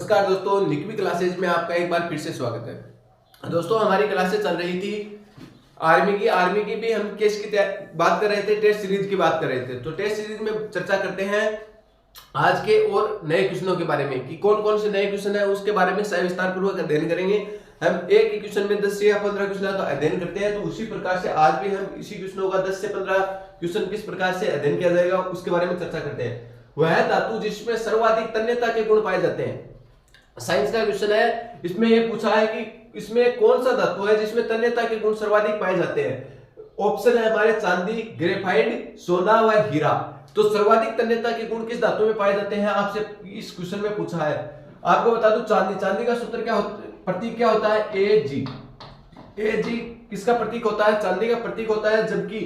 नमस्कार दोस्तों, निकवी क्लासेज में आपका एक बार फिर से स्वागत है। दोस्तों हमारी क्लासेस चल रही थी आर्मी की भी हम केस की बात कर रहे थे, टेस्ट सीरीज की बात कर रहे थे। तो टेस्ट सीरीज में चर्चा करते हैं आज के और नए क्वेश्चनों के बारे में कि कौन कौन से नए क्वेश्चन है उसके बारे में विस्तार पूर्वक अध्ययन करेंगे। हम एक ही क्वेश्चन में 10 से या 15 क्वेश्चन का अध्ययन करते हैं, तो उसी प्रकार से आज भी हम इसी क्वेश्चनों का 10 से 15 क्वेश्चन किस प्रकार से अध्ययन किया जाएगा उसके बारे में चर्चा करते हैं। वह धातु जिसमें सर्वाधिक तन्यता के गुण पाए जाते हैं। साइंस का क्वेश्चन है, इसमें यह पूछा है कि इसमें कौन सा धातु है जिसमें तन्यता के गुण सर्वाधिक पाए जाते हैं। ऑप्शन है हमारे चांदी, ग्रेफाइट, सोना व हीरा। तो सर्वाधिक तन्यता के गुण किस धातु में पाए जाते हैं, आपसे इस क्वेश्चन में पूछा है। आपको बता दूं चांदी का सूत्र क्या होता है, प्रतीक क्या होता है, Ag। Ag किसका प्रतीक होता है, चांदी का प्रतीक होता है, जबकि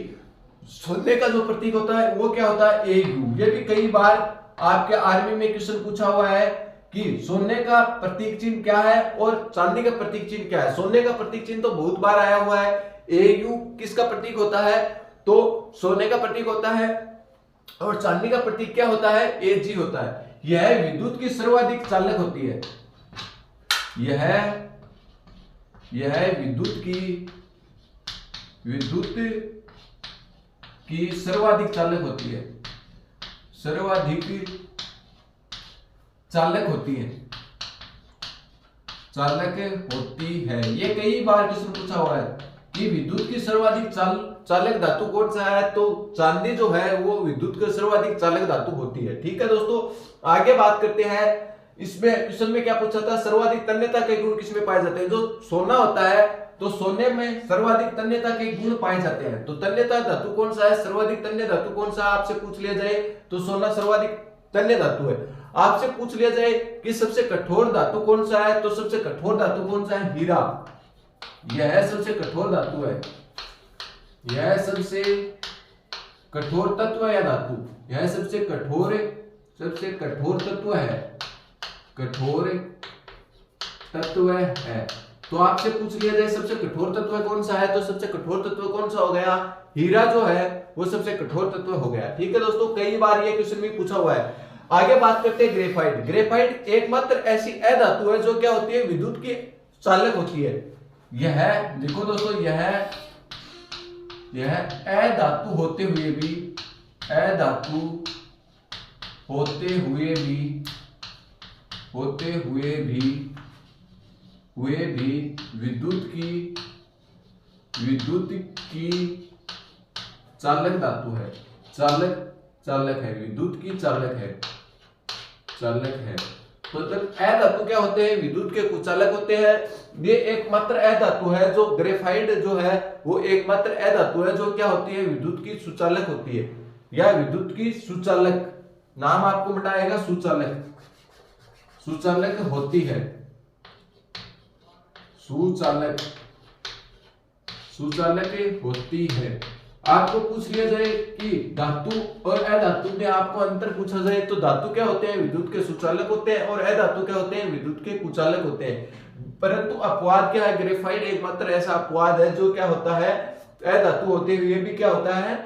सोने का जो प्रतीक होता है वो क्या होता है, Au। ये भी कई बार आपके आर्मी में क्वेश्चन पूछा हुआ है कि सोने का प्रतीक चिन्ह क्या है और चांदी का प्रतीक चिन्ह क्या है। सोने का प्रतीक चिन्ह तो बहुत बार आया हुआ है। Au किसका प्रतीक होता है, तो सोने का प्रतीक होता है, और चांदी का प्रतीक क्या होता है, Ag होता है। यह विद्युत की सर्वाधिक चालक होती है। यह विद्युत की सर्वाधिक चालक होती है, चालक होती है। ये कई बार क्वेश्चन पूछा हुआ है कि विद्युत की सर्वाधिक चालक धातु कौन सा है, तो चांदी जो है वो विद्युत की सर्वाधिक चालक धातु होती है। ठीक है दोस्तों, आगे बात करते हैं। इसमें क्वेश्चन में क्या पूछा था, सर्वाधिक तन्यता के गुण किसमें पाए जाते हैं। जो सोना होता है तो सोने में सर्वाधिक तन्यता के गुण पाए जाते हैं। तो तन्यता धातु कौन सा है, सर्वाधिक तन्य धातु कौन सा आपसे पूछ लिया जाए तो सोना सर्वाधिक तन्य धातु है। आपसे पूछ लिया जाए कि सबसे कठोर धातु कौन सा है, तो सबसे कठोर धातु कौन सा है, हीरा। यह सबसे कठोर धातु है, यह सबसे कठोर तत्व है धातु, यह सबसे कठोर तत्व है, तो आपसे पूछ लिया जाए सबसे कठोर तत्व कौन सा है, तो सबसे कठोर तत्व कौन सा हो गया, हीरा जो है वो सबसे कठोर तत्व हो गया। ठीक है दोस्तों, कई बार ये क्वेश्चन भी पूछा हुआ है। आगे बात करते हैं ग्रेफाइट। ग्रेफाइट एकमात्र ऐसी अधातु है जो क्या होती है, विद्युत की चालक होती है। यह देखो दोस्तों, यह अधातु होते हुए भी विद्युत की चालक धातु है, चालक है, विद्युत की चालक है। तो जब अधातु क्या होते हैं, विद्युत के कुचालक होते हैं। ये एकमात्र अधातु है जो ग्रेफाइट जो है वो एकमात्र अधातु है जो क्या होती है, विद्युत की सुचालक होती है, या विद्युत की सुचालक, नाम आपको बताएगा सुचालक होती है, सुचालक होती है। आपको पूछ लिया जाए कि धातु और अधातु में आपको अंतर पूछा जाए तो धातु क्या होते हैं, विद्युत के सुचालक होते हैं, और अधातु क्या होते हैं, विद्युत के कुचालक होते हैं। परंतु अपवाद क्या है, ग्रेफाइट एकमात्र ऐसा अपवाद है जो क्या होता है, अधातु होते हुए भी क्या होता है,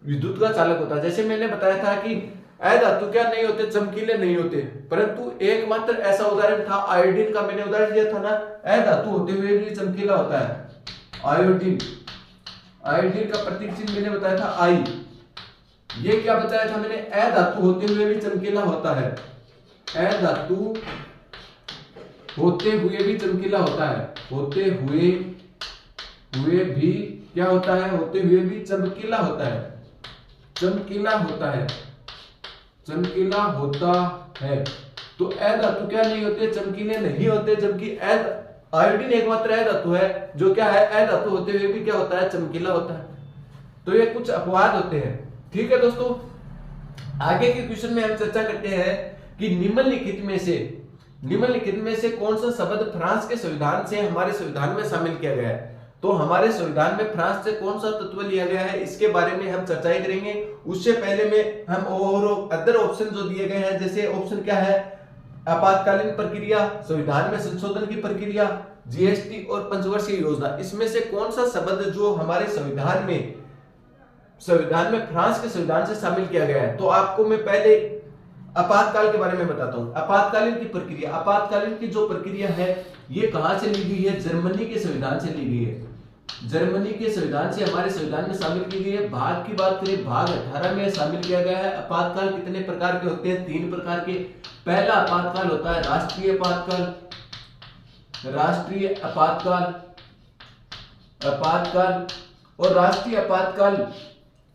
विद्युत का चालक होता है। जैसे मैंने बताया था कि अधातु क्या नहीं होते, चमकीले नहीं होते, परंतु एकमात्र ऐसा उदाहरण था आयोडीन का, मैंने उदाहरण दिया था ना, अधातु होते हुए भी चमकीला होता है। आयोडीन का प्रतीक चिन्ह मैंने बताया था आई। ये क्या बताया था मैंने, अधातु होते हुए भी चमकीला होता है, अधातु होते हुए भी चमकीला होता है, होते हुए भी क्या होता है, होते हुए भी चमकीला होता है। तो अधातु क्या नहीं होते, चमकीले नहीं होते, जबकि आयोडीन एकमात्र अधातु है जो क्या है, अधातु होते हुए भी क्या होता है, चमकीला होता है। तो ये कुछ अपवाद होते हैं। ठीक है दोस्तों, आगे के क्वेश्चन में हम चर्चा करते हैं कि निम्नलिखित में से कौन सा शब्द फ्रांस के संविधान से हमारे संविधान में शामिल किया गया है। तो हमारे संविधान में फ्रांस से कौन सा तत्व लिया गया है, इसके बारे में हम चर्चाएं करेंगे। उससे पहले में हम और अदर ऑप्शन जो दिए गए हैं, जैसे ऑप्शन क्या है, आपातकालीन प्रक्रिया, संविधान में संशोधन की प्रक्रिया, जीएसटी और पंचवर्षीय योजना, इसमें से कौन सा शब्द जो हमारे संविधान में फ्रांस के संविधान से शामिल किया गया है। तो आपको मैं पहले आपातकाल के बारे में बताता हूं। आपातकालीन की प्रक्रिया, आपातकालीन की जो प्रक्रिया है ये कहां से ली गई है? जर्मनी के संविधान से ली गई है। जर्मनी के संविधान से हमारे संविधान में शामिल की गई है। भाग की बात करें, भाग 18 में शामिल किया गया है। आपातकाल कितने प्रकार के होते हैं? 3 प्रकार के। पहला आपातकाल होता है राष्ट्रीय आपातकाल, राष्ट्रीय आपातकाल, आपातकाल। और राष्ट्रीय आपातकाल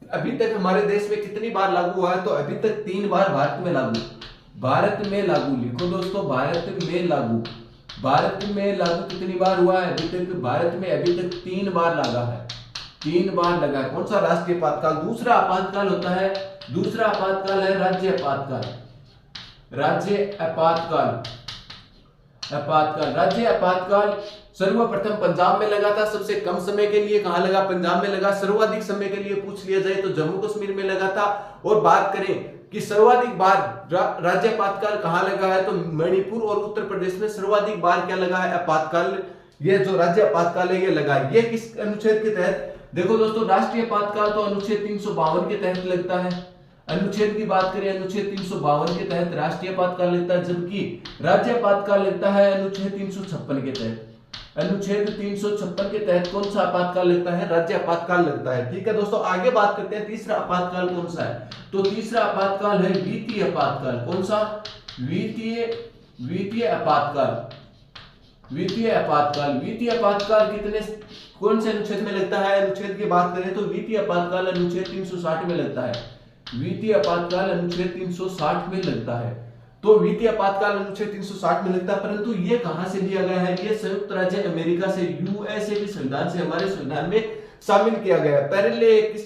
अभी तक हमारे देश में कितनी बार लागू हुआ है? तो अभी तक 3 बार भारत में लागू, भारत में लागू। लिखो दोस्तों, भारत में लागू, भारत में लागू कितनी बार हुआ है अभी तक? भारत में अभी तक 3 बार लगा है, 3 बार लगा है। कौन सा? राष्ट्रीय आपातकाल। दूसरा आपातकाल होता है, दूसरा आपातकाल है राज्य आपातकाल, राज्य आपातकाल, आपातकाल। राज्य आपातकाल सर्वप्रथम पंजाब में लगा था। सबसे कम समय के लिए कहां लगा? पंजाब में लगा। सर्वाधिक समय के लिए पूछ लिया जाए तो जम्मू कश्मीर में लगा था। और बात करें कि सर्वाधिक बार राज्य आपातकाल कहां लगा है, तो मणिपुर और उत्तर प्रदेश में सर्वाधिक बार क्या लगा है? आपातकाल। ये जो राज्य आपातकाल है ये लगा है। ये किस अनुच्छेद के तहत? देखो दोस्तों, राष्ट्रीय आपातकाल तो अनुच्छेद 352 के तहत लगता है। अनुच्छेद की बात करें, अनुच्छेद 352 के तहत राष्ट्रीय आपातकाल लगता है, जबकि राज्य आपातकाल लगता है अनुच्छेद 356 के तहत। अनुच्छेद 356 के तहत कौन सा आपातकाल लगता है? राज्य आपातकाल लगता है। ठीक है दोस्तों, आगे बात करते हैं तीसरा आपातकाल कौन सा है। तो तीसरा आपातकाल है वित्तीय आपातकाल। कौन सा? वित्तीय आपातकाल, वित्तीय आपातकाल। वित्तीय आपातकाल कितने, कौन से अनुच्छेद में लगता है? अनुच्छेद की बात करें तो वित्तीय आपातकाल अनुच्छेद 360 में लगता है। वित्तीय आपातकाल अनुच्छेद 360 में लगता है। तो वित्तीय आपातकाल अनुच्छेद 360 में लगता है, परंतु ये कहां से लिया गया है? ये संयुक्त राज्य अमेरिका से, यूएसए के संविधान से हमारे संविधान में शामिल किया गया है। पहले किस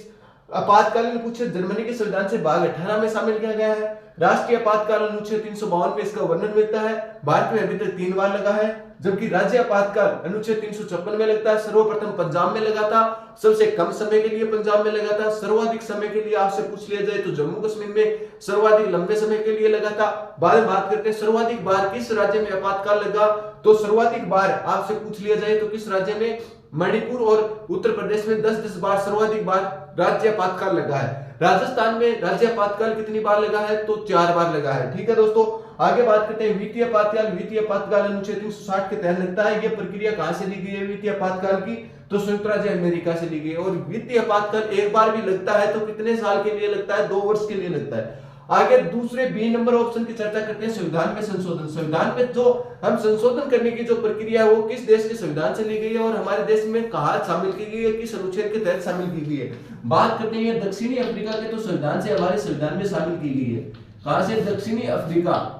आपातकालीन पूछे? जर्मनी के संविधान से भाग 18 में शामिल किया गया है। राष्ट्रीय आपातकाल अनुच्छेद 352 में इसका वर्णन मिलता है। भारत में अभी तक 3 बार लगा है, जबकि राज्य आपातकाल अनुच्छेद 356 में लगता है। सर्वप्रथम पंजाब में लगा था, सबसे कम समय के लिए पंजाब में लगा था। सर्वाधिक समय के लिए आपसे पूछ लिया जाए तो जम्मू कश्मीर में सर्वाधिक लंबे समय के लिए लगा था। बाद में बात करते हैं सर्वाधिक बार किस राज्य में आपातकाल लगा। तो सर्वाधिक बार आपसे पूछ लिया जाए तो किस राज्य में? मणिपुर और उत्तर प्रदेश में 10-10 बार सर्वाधिक बार राज्य आपातकाल लगा है। राजस्थान में राज्य आपातकाल कितनी बार लगा है? तो 4 बार लगा है। ठीक है दोस्तों, आगे बात करते हैं वित्तीय आपातकाल। वित्तीय आपातकाल अनुच्छेद 360 के तहत लगता है। यह प्रक्रिया कहां से ली गई है वित्तीय आपातकाल की? तो संयुक्त राज्य अमेरिका से ली गई है। और वित्तीय आपातकाल एक बार भी लगता है तो कितने साल के लिए लगता है? 2 वर्ष के लिए लगता है। आगे दूसरे बी नंबर ऑप्शन की चर्चा करते हैं, संविधान में संशोधन। संविधान में जो हम संशोधन करने की जो प्रक्रिया है वो किस देश के संविधान से ली गई है और हमारे देश में कहां शामिल की गई है, किस अनुच्छेद के तहत शामिल की गई है? बात करते हैं दक्षिणी अफ्रीका के, तो संविधान से हमारे संविधान में शामिल की गई है। कहां से? दक्षिणी अफ्रीका,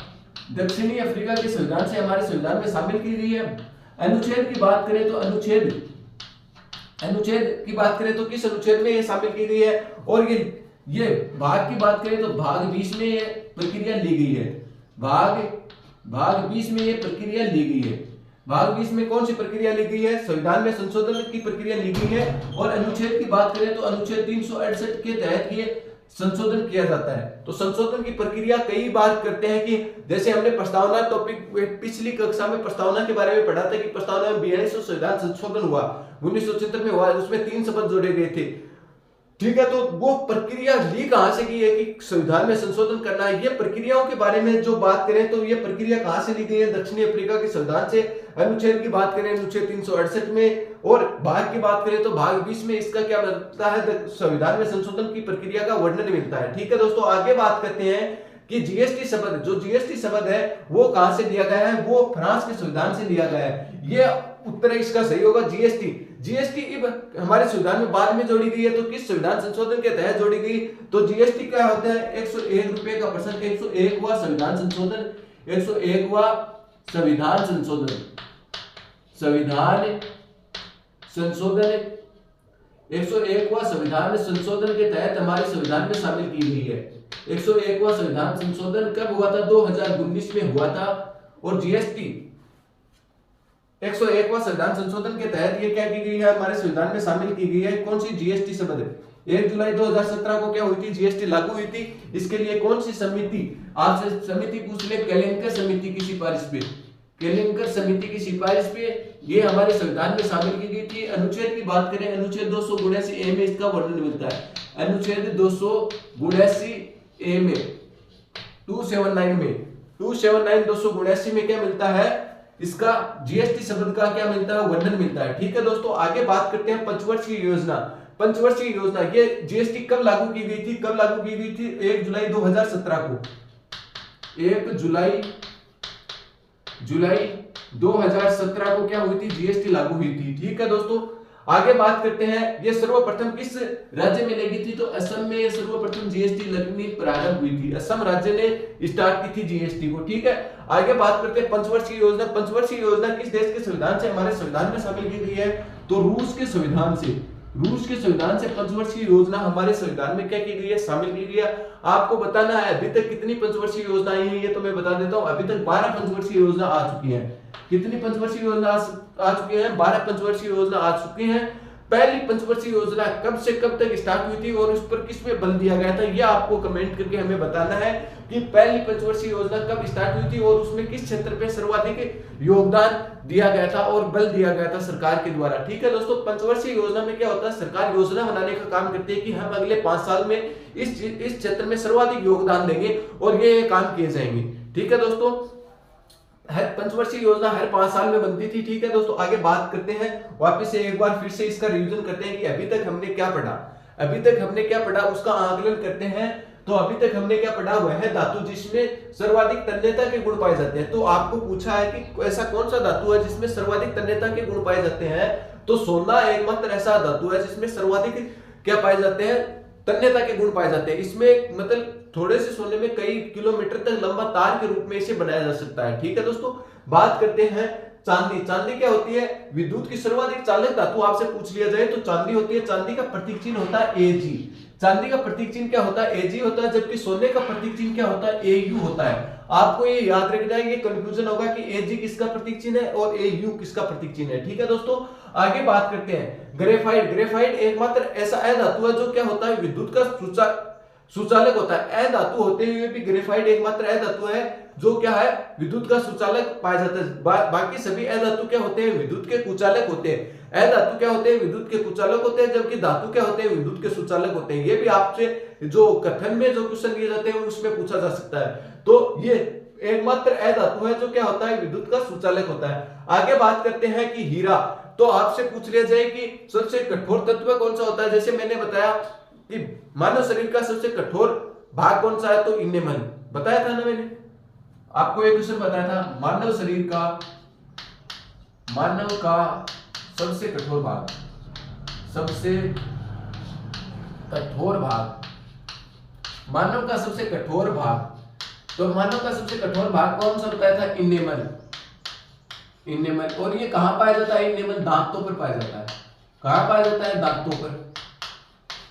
दक्षिणी अफ्रीका के संविधान से हमारे संविधान में शामिल की गई है। अनुच्छेद की बात करें तो अनुच्छेद की बात करें तो किस अनुच्छेद में ये शामिल की गई है? और ये भाग की बात करें तो भाग 20 में ये प्रक्रिया ली गई है। भाग 20 में ये प्रक्रिया ली गई है। भाग 20 में कौन सी प्रक्रिया ली गई है? संविधान में संशोधन की प्रक्रिया ली गई है। और अनुच्छेद की बात करें तो अनुच्छेद 368 के तहत ये संशोधन किया जाता है। तो संशोधन की प्रक्रिया कई बार करते हैं कि जैसे हमने प्रस्तावना टॉपिक पिछली कक्षा में प्रस्तावना के बारे में पढ़ा था कि प्रस्तावना में 42 संविधान संशोधन हुआ, 1976 में हुआ, उसमें 3 शब्द जोड़े गए थे। ठीक है, तो वो प्रक्रिया ली कहां से की है कि संविधान में संशोधन करना है। ये प्रक्रियाओं के बारे में जो बात करें तो ये प्रक्रिया कहां से ली गई है? दक्षिणी अफ्रीका के संविधान से। अनुच्छेद की बात करें अनुच्छेद 368 में, और भाग की बात करें तो भाग 20 में इसका क्या मिलता है? संविधान में संशोधन की प्रक्रिया का वर्णन मिलता है। ठीक है दोस्तों, आगे बात करते हैं कि जीएसटी शब्द, जो जीएसटी शब्द है वो कहां से लिया गया है? वो फ्रांस के संविधान से लिया गया है। ये उत्तर इसका सही होगा, जीएसटी। जीएसटी हमारे संविधान में बाद में जोड़ी गई है, तो किस संविधान संशोधन के तहत जोड़ी गई? तो जीएसटी क्या होता है? 101 रुपए का परसेंट, 101वां संविधान संशोधन, 101वां संविधान संशोधन, संविधान संशोधन 101वां संविधान संशोधन के तहत हमारे संविधान में शामिल की गई है। 101वां संविधान संशोधन कब हुआ था? 2019 में हुआ था। और जीएसटी 101वां संविधान संशोधन के तहत ये क्या की गई है? हमारे संविधान में शामिल की गई है। कौन सी? जीएसटी शब्द है। 1 जुलाई 2017 को क्या हुई थी? जीएसटी लागू हुई थी। इसके लिए कौन सी समिति, आपसे समिति पूछ ले, केलेंकर समिति की सिफारिश पे, केलेंकर समिति की सिफारिश पे ये हमारे संविधान में शामिल की गई थी। अनुच्छेद की बात करें, अनुच्छेद 279 में इसका वर्णन मिलता है। अनुच्छेद 279 में 279 में 279 में क्या मिलता है, इसका जीएसटी शब्द का क्या मिलता है, वर्णन मिलता है। ठीक है दोस्तों, आगे बात करते हैं पंचवर्षीय योजना। पंचवर्षीय योजना, ये जीएसटी कब लागू की गई थी, कब लागू की गई थी, 1 जुलाई 2017 को, 1 जुलाई 2017 को क्या हुई थी, जीएसटी लागू हुई थी। ठीक है दोस्तों, आगे बात करते हैं, ये सर्वप्रथम किस राज्य में लगी थी, तो असम में सर्वप्रथम जीएसटी लगनी प्रारंभ हुई थी, असम राज्य ने स्टार्ट की थी जीएसटी को। ठीक है, आगे बात करते हैं पंचवर्षीय योजना। पंचवर्षीय योजना किस देश के संविधान से हमारे संविधान में शामिल की गई है, तो रूस के संविधान से, रूस के संविधान से पंचवर्षीय योजना हमारे संविधान में क्या की गई है, शामिल की गई है। आपको बताना है अभी तक कितनी पंचवर्षीय योजना आई है, ये तो मैं बता देता हूं, अभी तक 12 पंचवर्षीय योजना आ चुकी है। कितनी पंचवर्षीय योजना आ चुकी है, 12 पंचवर्षीय योजना आ चुकी है। पहली पंचवर्षीय योजना कब से कब तक स्टार्ट हुई थी और उस पर किस पे बल दिया गया था, यह आपको कमेंट करके हमें बताना है कि पहली पंचवर्षीय योजना कब स्टार्ट हुई थी और उसमें किस क्षेत्र पे सर्वाधिक योगदान दिया गया था और बल दिया गया था सरकार के द्वारा। ठीक है दोस्तों, पंचवर्षीय योजना में क्या होता है, सरकार योजना बनाने का काम करती है कि हम अगले 5 साल में इस क्षेत्र में सर्वाधिक योगदान देंगे और ये काम किए जाएंगे। ठीक है दोस्तों, हर पंचवर्षीय योजना हर 5 साल में बनती थी। ठीक है दोस्तों, आगे बात करते हैं, वापस से एक बार फिर से इसका रिवीजन करते हैं कि अभी तक हमने क्या पढ़ा, अभी तक हमने क्या पढ़ा उसका आकलन करते हैं। तो अभी तक हमने क्या पढ़ा हुआ है, धातु जिसमें सर्वाधिक तन्यता के गुण पाए जाते हैं। तो आपको पूछा है कि ऐसा कौन सा धातु है जिसमें सर्वाधिक तन्यता के गुण पाए जाते हैं, तो सोना एकमात्र ऐसा धातु है जिसमें सर्वाधिक क्या पाए जाते हैं, तन्यता के गुण पाए जाते हैं। इसमें मतलब थोड़े से सोने में कई किलोमीटर तक लंबा तार के रूप में इसे बनाया जा सकता है। ठीक है दोस्तों, बात करते हैं चांदी। चांदी क्या होती है, विद्युत की सर्वाधिक चालक धातु आपसे पूछ लिया जाए तो चांदी होती है। चांदी का प्रतीक चिन्ह होता है Ag, चांदी का प्रतीक चिन्ह क्या होता है, Ag होता है, जबकि सोने का प्रतीक चिन्ह क्या होता है, Au होता है। आपको ये याद रखना है, ये कंफ्यूजन होगा कि Ag किसका प्रतीक चिन्ह है और Au किसका प्रतीक चिन्ह है। ठीक है दोस्तों, आगे बात करते हैं ग्रेफाइट। ग्रेफाइट एकमात्र ऐसा अधातु है जो क्या होता है, विद्युत का सुचालक होता है। अधातु होते हुए भी ग्रेफाइट एकमात्र अधातु है जो क्या है, विद्युत का सुचालक पाया जाता है। बाकी सभी अधातु क्या होते हैं, विद्युत के कुचालक होते हैं। अधातु क्या होते हैं, विद्युत के कुचालक होते हैं, जबकि धातु क्या होते हैं, विद्युत के सुचालक होते हैं। ये भी आपसे जो कथन में जो क्वेश्चन दिए जाते हैं उसमें पूछा जा सकता है। तो ये एकमात्र अधातु है जो क्या होता है, विद्युत का सुचालक होता है। आगे बात करते हैं कि हीरा। तो आपसे पूछ लिया जाए कि सबसे कठोर तत्व कौन सा होता है, जैसे मैंने बताया कि मानव शरीर का सबसे कठोर भाग कौन सा है, तो इनेमल बताया था ना मैंने आपको, एक क्वेश्चन बताया था, मानव शरीर का, मानव का सबसे कठोर भाग, सबसे कठोर भाग, मानव का सबसे कठोर भाग, तो मानव का सबसे कठोर भाग कौन सा बताया था, इनेमल। इनेमल, और ये कहां पाया जाता है, इनेमल दांतों पर पाया जाता है। कहां पाया जाता है, दांतों पर।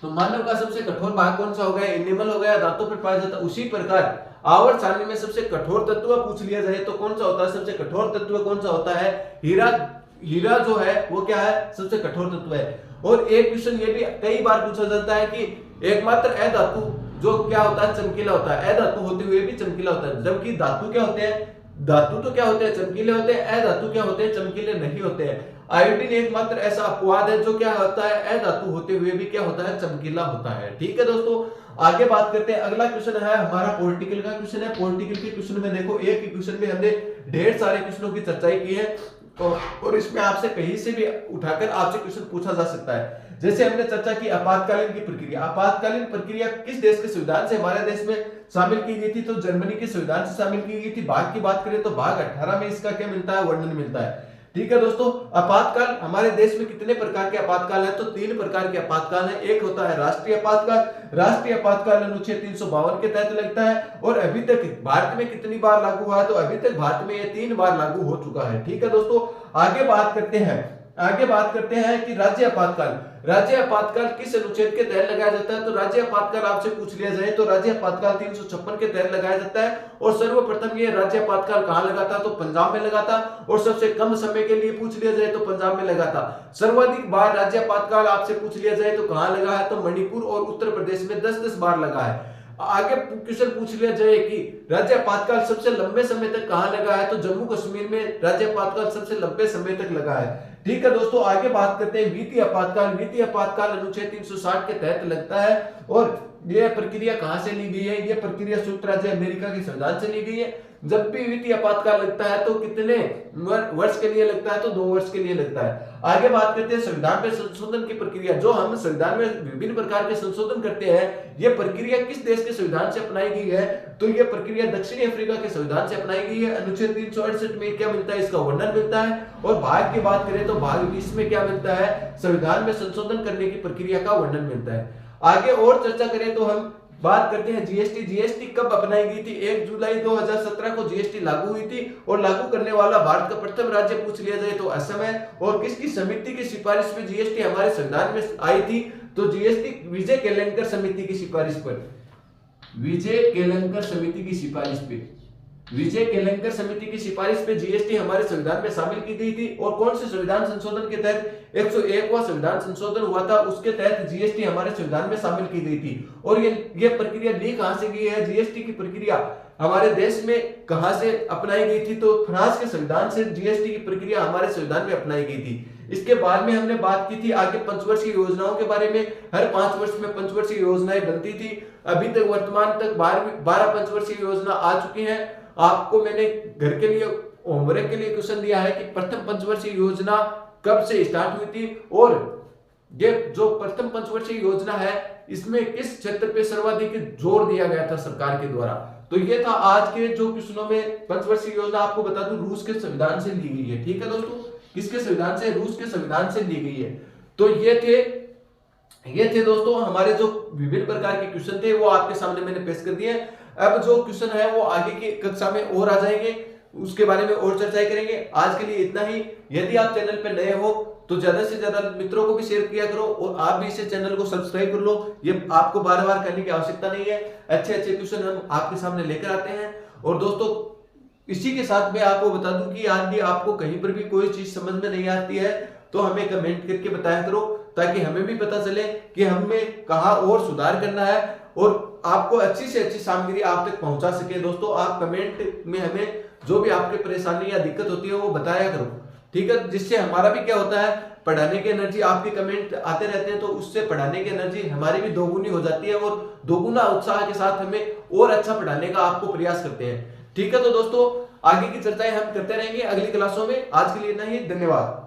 तो मानव का सबसे कठोर भाग कौन सा हो गया, इनेमल हो गया, दांतों पर पाया जाता है। उसी प्रकार आवर्त सारणी में सबसे कठोर तत्व पूछ लिया जाए तो कौन सा होता है, सबसे कठोर तत्व कौन सा होता है, हीरा। हीरा जो है वो क्या है, सबसे कठोर तत्व है। और एक क्वेश्चन ये भी कई बार पूछा जाता है कि एकमात्र अधातु जो क्या होता है, चमकीला होता है। अधातु होते हुए भी चमकीला होता है, जबकि धातु क्या होते हैं, धातु तो क्या होते हैं, चमकीले होते हैं, अधातु क्या होते हैं, चमकीले नहीं होते हैं। आयोडीन एकमात्र ऐसा अपवाद है जो क्या होता है, अधातु होते हुए भी क्या होता है, चमकीला होता है। ठीक है दोस्तों, आगे बात करते हैं। अगला क्वेश्चन है हमारा पॉलिटिकल का क्वेश्चन है। पॉलिटिकल के क्वेश्चन में देखो, एक ही क्वेश्चन में हमने ढेर सारे क्वेश्चनों की चर्चा की है और इसमें आपसे कहीं से भी उठाकर आपसे क्वेश्चन पूछा जा सकता है। जैसे हमने चर्चा की आपातकालीन की प्रक्रिया। आपातकालीन प्रक्रिया किस देश के संविधान से हमारे देश में शामिल की गई थी, तो जर्मनी के संविधान से शामिल की गई थी। भाग की बात करें तो भाग 18 में इसका क्या मिलता है, वर्णन मिलता है। ठीक है दोस्तों, आपातकाल हमारे देश में कितने प्रकार के आपातकाल है, तो 3 प्रकार के आपातकाल है। एक होता है राष्ट्रीय आपातकाल। राष्ट्रीय आपातकाल अनुच्छेद 352 के तहत लगता है और अभी तक भारत में कितनी बार लागू हुआ है, तो अभी तक भारत में ये 3 बार लागू हो चुका है। ठीक है दोस्तों, आगे बात करते हैं कि राज्य आपातकाल। राज्य आपातकाल किस अनुच्छेद के तहत लगाया जाता है, तो राज्य आपातकाल आपसे पूछ लिया जाए तो राज्य आपातकाल 356 के तहत लगाया जाता है। और सर्वप्रथम ये राज्य आपातकाल कहां लगा था, तो पंजाब में लगा था। और सबसे कम समय के लिए पूछ लिया जाए तो पंजाब में लगा था। सर्वाधिक बार राज्य आपातकाल आपसे पूछ लिया जाए तो कहां लगा है, तो मणिपुर और उत्तर प्रदेश में 10-10 बार लगा है। आगे क्वेश्चन पूछ लिया जाए कि राज्य आपातकाल सबसे लंबे समय तक कहां लगा है, तो जम्मू कश्मीर में राज्य आपातकाल सबसे लंबे समय तक लगा है। ठीक है दोस्तों, आगे बात करते हैं वित्तीय आपातकाल। वित्तीय आपातकाल अनुच्छेद 360 के तहत लगता है और ये प्रक्रिया कहां से ली गई है? ये प्रक्रिया संयुक्त राज्य अमेरिका के संविधान से ली गई है। जब भी वित्तीय आपातकाल लगता है तो कितने वर्ष के लिए लगता है? तो 2 वर्ष के लिए लगता है। आगे बात करते हैं संविधान में संशोधन की प्रक्रिया। जो हम संविधान में विभिन्न प्रकार के संशोधन करते हैं, ये प्रक्रिया किस देश के संविधान से अपनाई गई है? तो ये प्रक्रिया दक्षिणी अफ्रीका के संविधान से अपनाई गई है। अनुच्छेद 368 में क्या मिलता है? इसका वर्णन मिलता है। और भाग की बात करें तो भाग 20 में क्या मिलता है? संविधान में संशोधन करने की प्रक्रिया का वर्णन मिलता है। आगे और चर्चा करें तो हम बात करते हैं जीएसटी। जीएसटी कब अपनाई गई थी? 1 जुलाई 2017 को जीएसटी लागू हुई थी और लागू करने वाला भारत का प्रथम राज्य पूछ लिया जाए तो असम है। और किसकी समिति की सिफारिश पे जीएसटी हमारे संविधान में आई थी? तो जीएसटी विजय केलंकर समिति की सिफारिश पर, विजय केलंकर समिति की सिफारिश पे, विजय केलंकर समिति की सिफारिश पे जीएसटी हमारे संविधान में शामिल की गई थी। और कौन से संविधान संशोधन के तहत? 101वां संविधान संशोधन हुआ था, उसके तहत जीएसटी हमारे संविधान में शामिल की गई थी। और ये प्रक्रिया ली कहां से गई है? जीएसटी की प्रक्रिया हमारे देश में कहां से अपनाई गई थी? तो फ्रांस के संविधान से जीएसटी की प्रक्रिया हमारे संविधान में अपनाई गई थी। इसके बाद में हमने बात की थी आगे पंचवर्षीय योजनाओं के बारे में। हर 5 वर्ष में पंचवर्षीय योजनाएं बनती थी। अभी तक वर्तमान तक 12 पंचवर्षीय योजना आ चुकी हैं। आपको मैंने घर के लिए होमवर्क के लिए क्वेश्चन दिया है कि प्रथम पंचवर्षीय योजना कब से स्टार्ट हुई थी और ये जो प्रथम पंचवर्षीय योजना है इसमें किस क्षेत्र पे सर्वाधिक जोर दिया गया था सरकार के द्वारा। तो ये था आज के जो क्वेश्चनों में। पंचवर्षीय योजना आपको बता दूं रूस के संविधान से ली गई है। ठीक है दोस्तों, किसके संविधान से? रूस के संविधान से ली गई है। तो ये थे दोस्तों हमारे जो विभिन्न प्रकार के क्वेश्चन थे वो आपके सामने मैंने पेश कर दिए। अब जो क्वेश्चन है वो आगे की कक्षा में और आ जाएंगे, उसके बारे में और चर्चाएं करेंगे। आज के लिए इतना ही। यदि आप चैनल पर नए हो तो ज्यादा से ज्यादा मित्रों को भी शेयर किया करो और आप भी इसे चैनल को सब्सक्राइब कर लो। ये आपको बार बार करने की आवश्यकता नहीं है। अच्छे क्वेश्चन हम आपके सामने लेकर आते हैं। और दोस्तों इसी के साथ मैं आपको बता दूं कि यदि आपको कहीं पर भी कोई चीज समझ में नहीं आती है तो हमें कमेंट करके बताया करो, ताकि हमें भी पता चले कि हमें कहां और सुधार करना है और आपको अच्छी से अच्छी सामग्री आप तक पहुंचा सके। दोस्तों आप कमेंट में हमें जो भी आपकी परेशानी या दिक्कत होती है वो बताया करो, ठीक है? जिससे हमारा भी क्या होता है, पढ़ाने की एनर्जी, आपके कमेंट आते रहते हैं तो उससे पढ़ाने की एनर्जी हमारी भी दोगुनी हो जाती है और दोगुना उत्साह के साथ हमें और अच्छा पढ़ाने का आपको प्रयास करते हैं। ठीक है, तो दोस्तों आगे की चर्चाएं हम करते रहेंगे अगली क्लासों में। आज के लिए इतना ही, धन्यवाद।